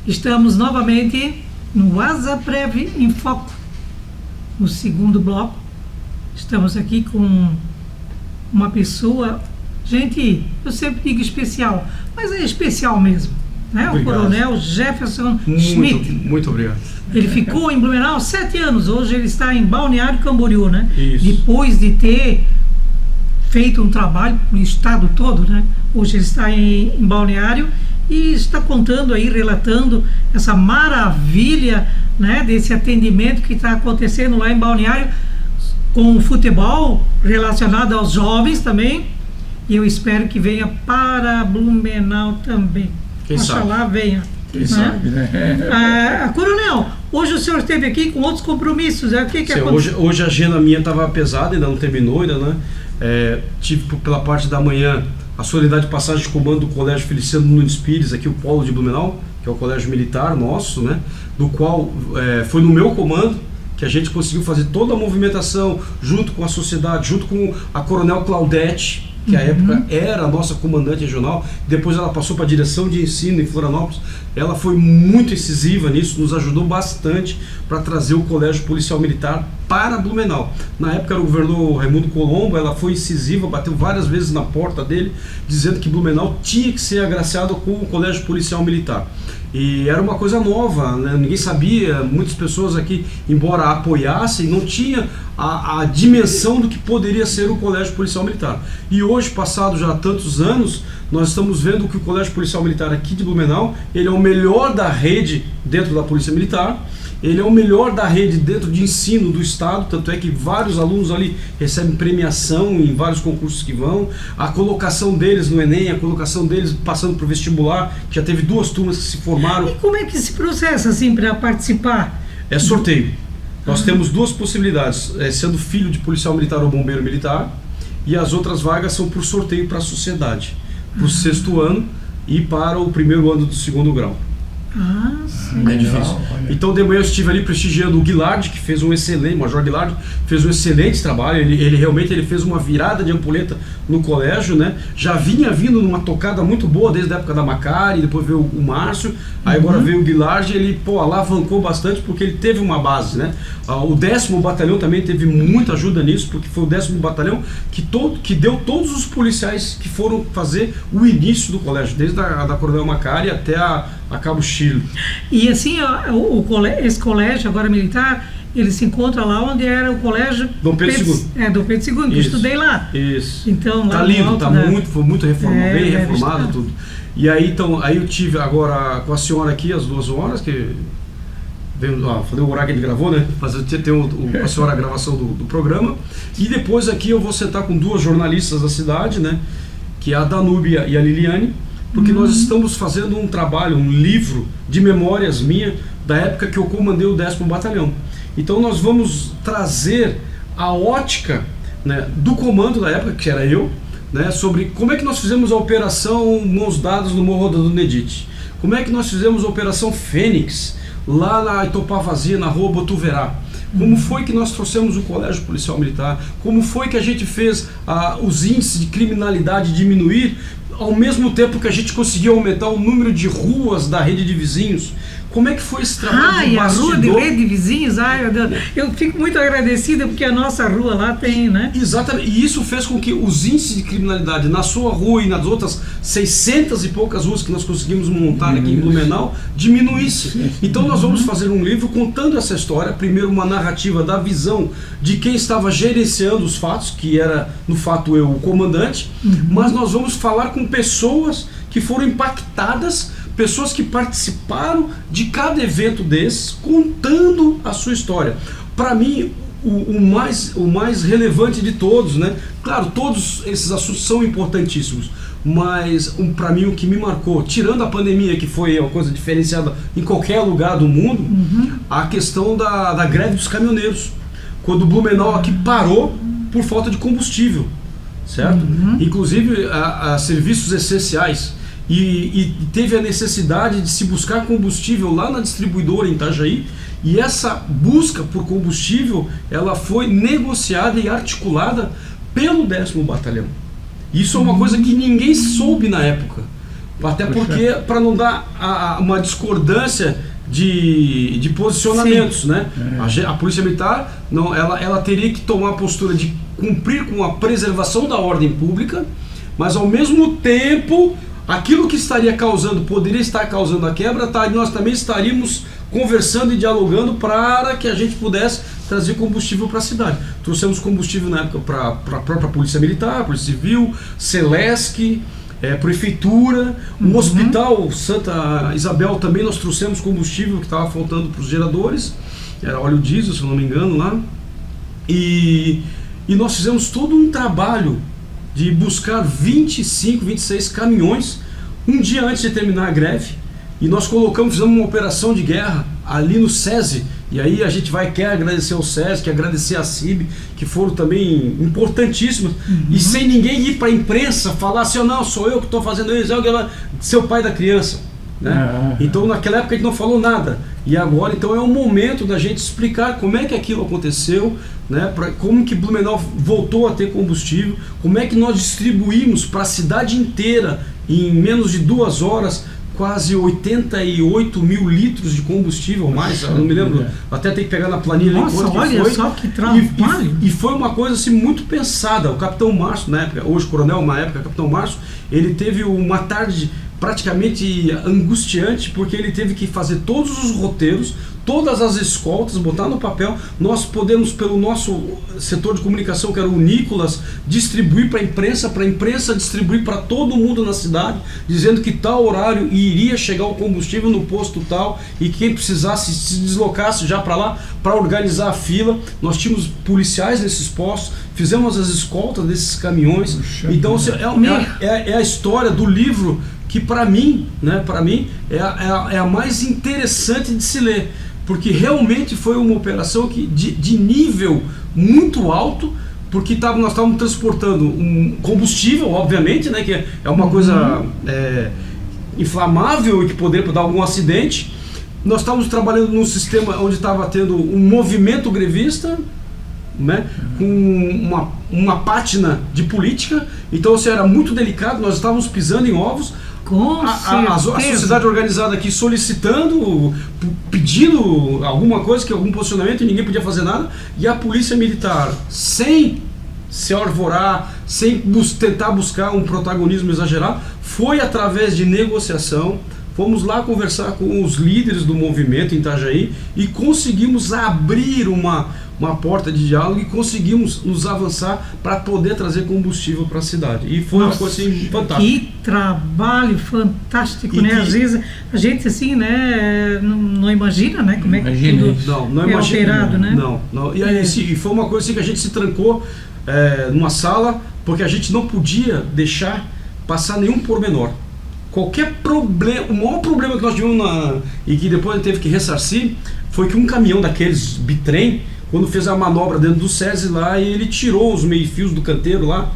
Estamos novamente no Asaprev em Foco, no segundo bloco. Estamos aqui com uma pessoa, gente, eu sempre digo especial, mas é especial mesmo, né? O Coronel Jefferson Schmidt. Muito obrigado. Ele ficou em Blumenau 7 anos, hoje ele está em Balneário Camboriú, né? Isso. Depois de ter feito um trabalho no estado todo, né? Hoje ele está em Balneário e está contando aí, relatando essa maravilha, né, desse atendimento que está acontecendo lá em Balneário com o futebol relacionado aos jovens também, e eu espero que venha para Blumenau também. Quem sabe? Oxalá venha. Quem sabe, né? Coronel, hoje o senhor esteve aqui com outros compromissos, o que aconteceu? Hoje a agenda minha estava pesada, ainda não terminou ainda, né? Tive pela parte da manhã a solenidade de passagem de comando do Colégio Feliciano Nunes Pires, aqui o polo de Blumenau, que é o colégio militar nosso, né? Do qual foi no meu comando que a gente conseguiu fazer toda a movimentação junto com a sociedade, junto com a Coronel Claudete, que à época era a nossa comandante regional, depois ela passou para a direção de ensino em Florianópolis. Ela foi muito incisiva nisso, nos ajudou bastante para trazer o Colégio Policial Militar para Blumenau. Na época era o governador Raimundo Colombo, ela foi incisiva, bateu várias vezes na porta dele, dizendo que Blumenau tinha que ser agraciado com o Colégio Policial Militar. E era uma coisa nova, né? Ninguém sabia, muitas pessoas aqui, embora apoiassem, não tinha a dimensão do que poderia ser o Colégio Policial Militar. E hoje, passado já tantos anos, nós estamos vendo que o Colégio Policial Militar aqui de Blumenau, ele é o melhor da rede dentro da Polícia Militar, ele é o melhor da rede dentro de ensino do Estado, tanto é que vários alunos ali recebem premiação em vários concursos que vão, a colocação deles no Enem, a colocação deles passando para o vestibular, que já teve 2 turmas que se formaram. E como é que se processa assim para participar? É sorteio. Nós temos 2 possibilidades, sendo filho de policial militar ou bombeiro militar, e as outras vagas são por sorteio para a sociedade, para o 6º ano e para o 1º ano do 2º grau. Sim. É difícil. Então de manhã eu estive ali prestigiando o Guilard, que fez um excelente, o Major Guilard fez um excelente trabalho. Ele realmente fez uma virada de ampulheta no colégio, né? Já vinha vindo numa tocada muito boa desde a época da Macari, depois veio o Márcio, aí agora veio o Guilard, ele alavancou bastante porque ele teve uma base, né? O 10º batalhão também teve muita ajuda nisso, porque foi o 10º batalhão que deu todos os policiais que foram fazer o início do colégio, desde a Coronel Macari até a Cabo Chile. E assim, esse colégio agora militar, ele se encontra lá onde era o colégio Dom Pedro II. Dom Pedro II, que eu estudei lá. Isso. Então, lá tá lindo, foi muito reformado, bem reformado estar. tudo. E aí, então, eu tive agora com a senhora aqui às 2 horas, que veio, falei o horário que ele gravou, né? Mas eu tinha com a senhora a gravação do programa. E depois aqui eu vou sentar com 2 jornalistas da cidade, né? Que é a Danúbia e a Liliane, porque nós estamos fazendo um trabalho, um livro de memórias minha da época que eu comandei o 10º Batalhão. Então nós vamos trazer a ótica, né, do comando da época, que era eu, né, sobre como é que nós fizemos a operação Mãos Dadas no Morro do Nedite, como é que nós fizemos a operação Fênix lá na Itopavazia, na rua Botuverá. Como foi que nós trouxemos o Colégio Policial Militar, como foi que a gente fez os índices de criminalidade diminuir, ao mesmo tempo que a gente conseguiu aumentar o número de ruas da rede de vizinhos. Como é que foi esse trabalho de bastidor? A rua de rede de vizinhos, meu Deus, eu fico muito agradecida porque a nossa rua lá tem, né? Exatamente, e isso fez com que os índices de criminalidade na sua rua e nas outras 600 e poucas ruas que nós conseguimos montar aqui em Blumenau diminuísse. Então nós vamos fazer um livro contando essa história, primeiro uma narrativa da visão de quem estava gerenciando os fatos, que era no fato eu o comandante, mas nós vamos falar com pessoas que foram impactadas, pessoas que participaram de cada evento desses, contando a sua história. Para mim, o mais relevante de todos, né? Claro, todos esses assuntos são importantíssimos, mas para mim o que me marcou, tirando a pandemia, que foi uma coisa diferenciada em qualquer lugar do mundo, a questão da greve dos caminhoneiros, quando o Blumenau aqui parou por falta de combustível, certo? Inclusive a serviços essenciais. E teve a necessidade de se buscar combustível lá na distribuidora em Itajaí, e essa busca por combustível ela foi negociada e articulada pelo 10º Batalhão. Isso é uma coisa que ninguém soube na época. Até porque, para não dar uma discordância de posicionamentos, né? A Polícia Militar, não, ela teria que tomar a postura de cumprir com a preservação da ordem pública, mas ao mesmo tempo, aquilo que poderia estar causando a quebra, nós também estaríamos conversando e dialogando para que a gente pudesse trazer combustível para a cidade. Trouxemos combustível na época para a própria Polícia Militar, Polícia Civil, Celesc, Prefeitura, o Hospital Santa Isabel também nós trouxemos combustível que estava faltando para os geradores, era óleo diesel, se eu não me engano, lá. E nós fizemos todo um trabalho de buscar 25, 26 caminhões um dia antes de terminar a greve, e nós fizemos uma operação de guerra ali no SESI. E aí a gente quer agradecer ao SESI, quer agradecer a CIB, que foram também importantíssimos, e sem ninguém ir para a imprensa falar assim, não, sou eu que estou fazendo isso, seu pai da criança, né? Então naquela época a gente não falou nada, e agora então é o momento da gente explicar como é que aquilo aconteceu, né? Como que Blumenau voltou a ter combustível, como é que nós distribuímos para a cidade inteira em menos de 2 horas quase 88 mil litros de combustível, mais, eu não me lembro, até tem que pegar na planilha. Nossa, olha foi. Só que trabalho. E foi uma coisa assim muito pensada. O Capitão Márcio, na época, hoje coronel, na época, Capitão Márcio, ele teve uma tarde praticamente angustiante, porque ele teve que fazer todos os roteiros, todas as escoltas, botar no papel. Nós podemos, pelo nosso setor de comunicação, que era o Nicolas, distribuir para a imprensa distribuir para todo mundo na cidade, dizendo que tal horário iria chegar o combustível no posto tal, e quem precisasse se deslocasse já para lá, para organizar a fila. Nós tínhamos policiais nesses postos, fizemos as escoltas desses caminhões. Puxa, então é a história do livro que para mim é a mais interessante de se ler, porque realmente foi uma operação de nível muito alto, porque nós estávamos transportando um combustível, obviamente, né, que é uma coisa inflamável e que poderia dar algum acidente. Nós estávamos trabalhando num sistema onde estava tendo um movimento grevista, né, com uma pátina de política, então era muito delicado, nós estávamos pisando em ovos. A sociedade organizada aqui solicitando, pedindo alguma coisa, algum posicionamento, e ninguém podia fazer nada, e a Polícia Militar, sem se arvorar, sem tentar buscar um protagonismo exagerado, foi através de negociação. Fomos lá conversar com os líderes do movimento em Itajaí e conseguimos abrir uma porta de diálogo e conseguimos nos avançar para poder trazer combustível para a cidade. E foi uma coisa assim, fantástica. Que trabalho fantástico, né? Às vezes a gente assim, né, não imagina, né, como é que tudo não é alterado, né? Não. E foi uma coisa assim que a gente se trancou numa sala, porque a gente não podia deixar passar nenhum pormenor. Qualquer problema, o maior problema que nós tivemos e que depois a gente teve que ressarcir, foi que um caminhão daqueles bitrem, quando fez a manobra dentro do SESI lá, ele tirou os meio-fios do canteiro lá,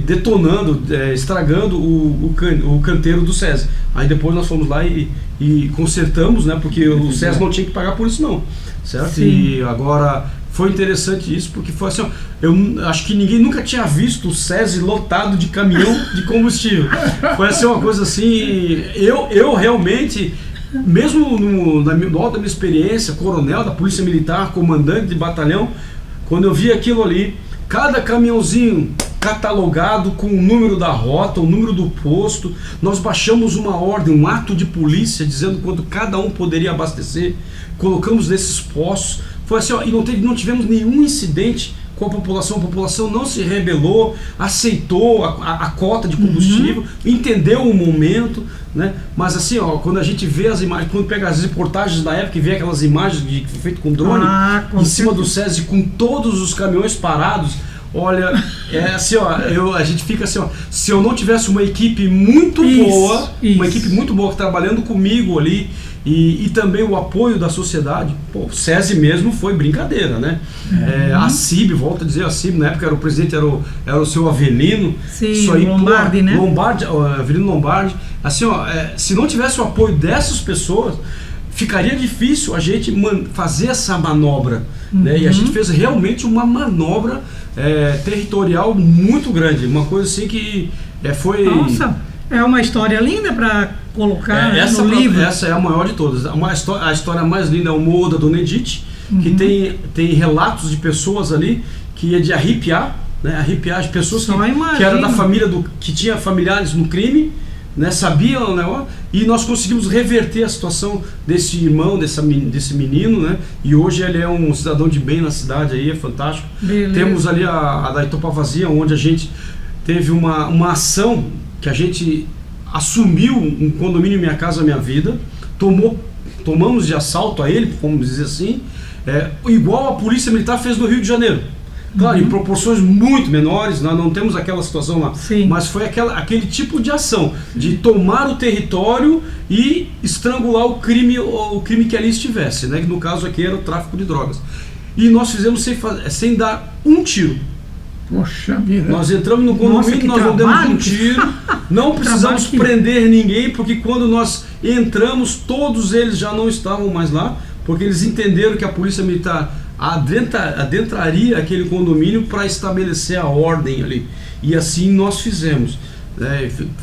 detonando, estragando o canteiro do SESI. Aí depois nós fomos lá e consertamos, né, porque o SESI não tinha que pagar por isso não, certo? Sim. E agora foi interessante isso, porque foi assim, eu acho que ninguém nunca tinha visto o SESI lotado de caminhão de combustível. Foi assim, uma coisa assim, eu realmente, mesmo no alto da minha experiência, coronel da Polícia Militar, comandante de batalhão, quando eu vi aquilo ali, cada caminhãozinho catalogado com o número da rota, o número do posto, nós baixamos uma ordem, um ato de polícia dizendo quanto cada um poderia abastecer, colocamos nesses postos. Foi assim, ó, e não tivemos nenhum incidente com a população não se rebelou, aceitou a cota de combustível, entendeu o momento, né? Mas assim, ó, quando a gente vê as imagens, quando pega as reportagens da época e vê aquelas imagens feitas com drone, em cima do SESI, com todos os caminhões parados, olha, assim, ó, a gente fica assim, ó, se eu não tivesse uma equipe muito boa, uma equipe muito boa trabalhando comigo ali, e também o apoio da sociedade, o SESI mesmo foi brincadeira, né? A CIB, volto a dizer, a CIB, na época o presidente era o seu Avelino. Sim, isso aí, Lombardi, né? Avelino Lombardi. Assim, ó, se não tivesse o apoio dessas pessoas, ficaria difícil a gente fazer essa manobra, né? E a gente fez realmente uma manobra territorial muito grande, uma coisa assim que foi... Nossa! É uma história linda para colocar no livro. Essa é a maior de todas. A história mais linda é o Morro da Dona Edith, que tem relatos de pessoas ali que é de arrepiar, né? Arrepiar de pessoas que era da família que tinha familiares no crime, né? Sabiam, né? E nós conseguimos reverter a situação desse irmão, desse menino, né? E hoje ele é um cidadão de bem na cidade, aí é fantástico. Beleza. Temos ali a da Itopavazia, onde a gente teve uma ação que a gente assumiu um condomínio Minha Casa Minha Vida, tomamos de assalto a ele, vamos dizer assim, igual a Polícia Militar fez no Rio de Janeiro. Claro, em proporções muito menores, nós não temos aquela situação lá. Sim. Mas foi aquele tipo de ação, de tomar o território e estrangular o crime que ali estivesse, né? Que no caso aqui era o tráfico de drogas. E nós fizemos sem dar um tiro. Poxa vida. Nós entramos no condomínio, nós não demos um tiro, não precisamos prender ninguém, porque quando nós entramos, todos eles já não estavam mais lá, porque eles entenderam que a Polícia Militar adentraria aquele condomínio para estabelecer a ordem ali. E assim nós fizemos.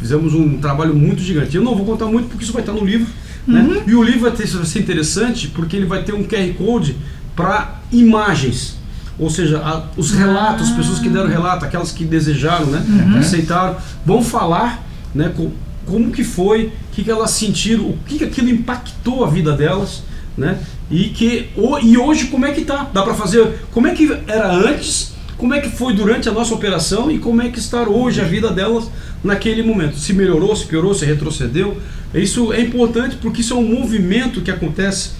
Fizemos um trabalho muito gigante. Eu não vou contar muito porque isso vai estar no livro. Né? E o livro vai ser interessante porque ele vai ter um QR Code para imagens. Ou seja, os relatos, as pessoas que deram relato, aquelas que desejaram, né, que aceitaram, vão falar, né, como que foi, o que elas sentiram, o que aquilo impactou a vida delas, né, e hoje como é que tá? Dá para fazer, como é que era antes, como é que foi durante a nossa operação e como é que está hoje a vida delas naquele momento. Se melhorou, se piorou, se retrocedeu. Isso é importante porque isso é um movimento que acontece,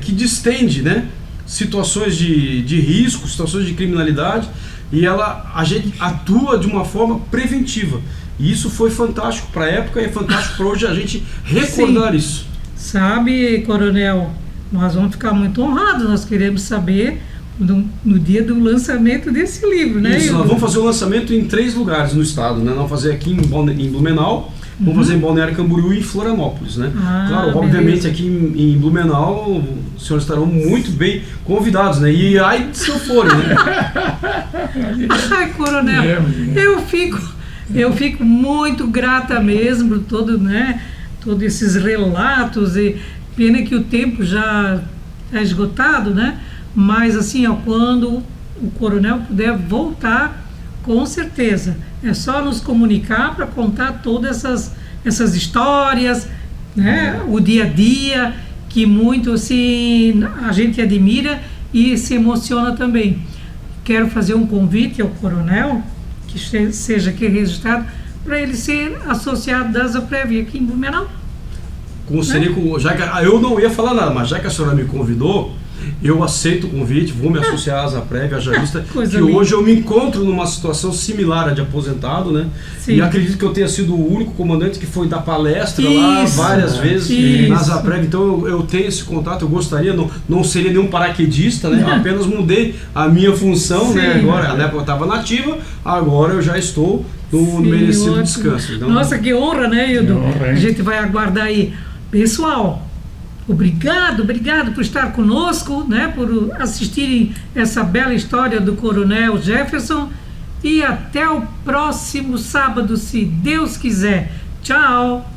que distende, né, situações de risco, situações de criminalidade, e a gente atua de uma forma preventiva. E isso foi fantástico para a época e é fantástico para hoje a gente recordar Sim. isso. Sabe, Coronel, nós vamos ficar muito honrados, nós queremos saber no dia do lançamento desse livro, né? Isso, nós vamos fazer o lançamento em 3 lugares no estado, né? Nós vamos fazer aqui em Blumenau, vamos fazer em Balneário Camboriú e em Florianópolis, né? Claro, obviamente beleza. Aqui em Blumenau os senhores estarão muito bem convidados, né? E aí se eu for, né? Ai, Coronel, eu fico muito grata mesmo por todos esses relatos, e pena que o tempo já é esgotado, né? Mas assim, quando o Coronel puder voltar, com certeza, é só nos comunicar para contar todas essas histórias, né? O dia a dia, que muito assim, a gente admira e se emociona também. Quero fazer um convite ao Coronel, que seja aqui registrado, para ele ser associado da Zaprev aqui em Blumenau. Eu não ia falar nada, mas já que a senhora me convidou, eu aceito o convite, vou me associar à Zaprev, à Javista, que hoje eu me encontro numa situação similar à de aposentado, né? Sim. E acredito que eu tenha sido o único comandante que foi dar palestra lá várias vezes na Zaprev, então eu tenho esse contato, eu gostaria, não seria nenhum paraquedista, né? Apenas mudei a minha função, né? Agora, na época eu estava nativa, agora eu já estou no merecido descanso. Então, nossa, que honra, né, Hildo? A gente vai aguardar aí. Pessoal, obrigado por estar conosco, né, por assistirem essa bela história do Coronel Jefferson, e até o próximo sábado, se Deus quiser. Tchau!